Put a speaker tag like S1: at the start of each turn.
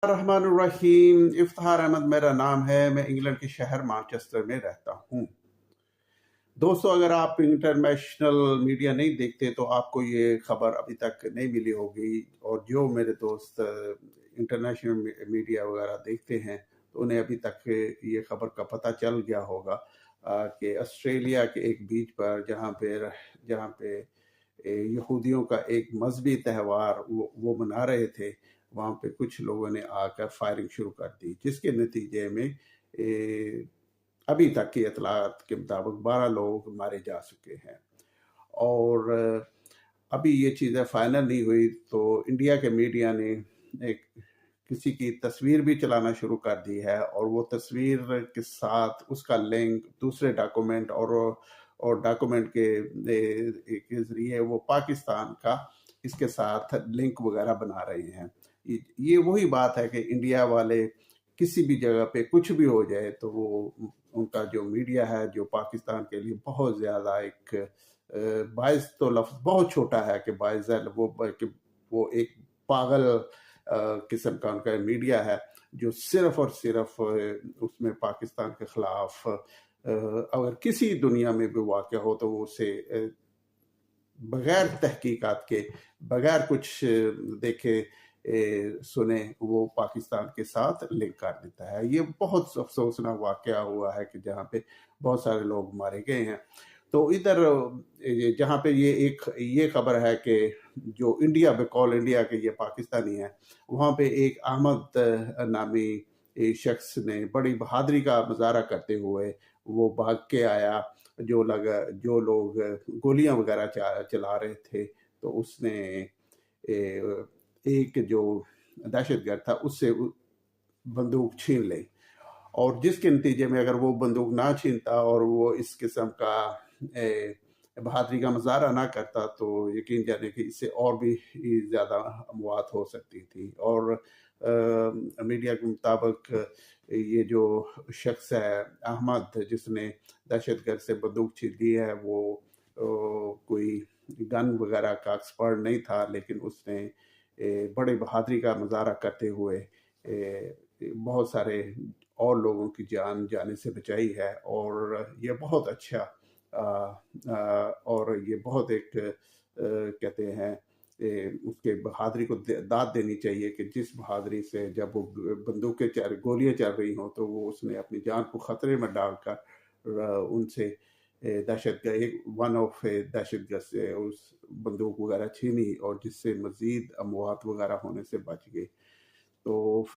S1: रहमानुर्रहीम। इफ्तिखार अहमद मेरा नाम है। मैं इंग्लैंड के शहर मैनचेस्टर में रहता हूँ। दोस्तों, अगर आप इंटरनेशनल मीडिया नहीं देखते तो आपको ये खबर अभी तक नहीं मिली होगी, और जो मेरे दोस्त इंटरनेशनल मीडिया वगैरह देखते हैं तो उन्हें अभी तक ये खबर का पता चल गया होगा कि ऑस्ट्रेलिया के एक बीच पर जहाँ पे यहूदियों का एक मजहबी त्यौहार वो मना रहे थे, वहाँ पे कुछ लोगों ने आकर फायरिंग शुरू कर दी, जिसके नतीजे में अभी तक की इतलात के मुताबिक 12 लोग मारे जा चुके हैं। और अभी ये चीज़ें फाइनल नहीं हुई तो इंडिया के मीडिया ने एक किसी की तस्वीर भी चलाना शुरू कर दी है, और वो तस्वीर के साथ उसका लिंक दूसरे डॉक्यूमेंट और डॉक्यूमेंट के ज़रिए वो पाकिस्तान का इसके साथ लिंक वगैरह बना रहे हैं। ये वही बात है कि इंडिया वाले किसी भी जगह पे कुछ भी हो जाए तो वो उनका जो मीडिया है जो पाकिस्तान के लिए बहुत ज़्यादा एक बाइस तो लफ्ज़ बहुत छोटा है कि बाइज़ल वो एक पागल किस्म का उनका मीडिया है जो सिर्फ और सिर्फ उसमें पाकिस्तान के ख़िलाफ़ अगर किसी दुनिया में भी वाक़या हो तो वो उसे बग़ैर तहकीकात के, बग़ैर कुछ देखे सुने, वो पाकिस्तान के साथ लिंक कर देता है। ये बहुत अफसोसनाक वाक़या हुआ है कि जहाँ पे बहुत सारे लोग मारे गए हैं। तो इधर जहाँ पे ये खबर है कि जो इंडिया बकौल इंडिया के ये पाकिस्तानी है, वहाँ पे एक अहमद नामी शख्स ने बड़ी बहादुरी का मुजाहरा करते हुए वो भाग के आया। जो लोग गोलियां वगैरह चला रहे थे तो उसने एक जो दहशतगर्द था उससे बंदूक छीन ली, और जिसके नतीजे में अगर वो बंदूक ना छीनता और वो इस किस्म का बहादुरी का मुजाहरा ना करता तो यकीन जाने कि इससे और भी ज़्यादा अमवात हो सकती थी। और मीडिया के मुताबिक ये जो शख्स है अहमद, जिसने दहशतगर्द से बंदूक छीन ली है, वो कोई गन वगैरह का एक्सपर्ट नहीं था, लेकिन उसने बड़े बहादुरी का मुजाहरा करते हुए बहुत सारे और लोगों की जान जाने से बचाई है। और ये बहुत अच्छा और ये बहुत एक कहते हैं उसके बहादुरी को दाद देनी चाहिए कि जिस बहादुरी से जब वो गोलियां चल रही हों तो वो उसने अपनी जान को खतरे में डालकर उनसे दहशतगर्द से उस बंदूक वगैरह छीनी, और जिससे मजीद अमवात वगैरह होने से बच गए। तो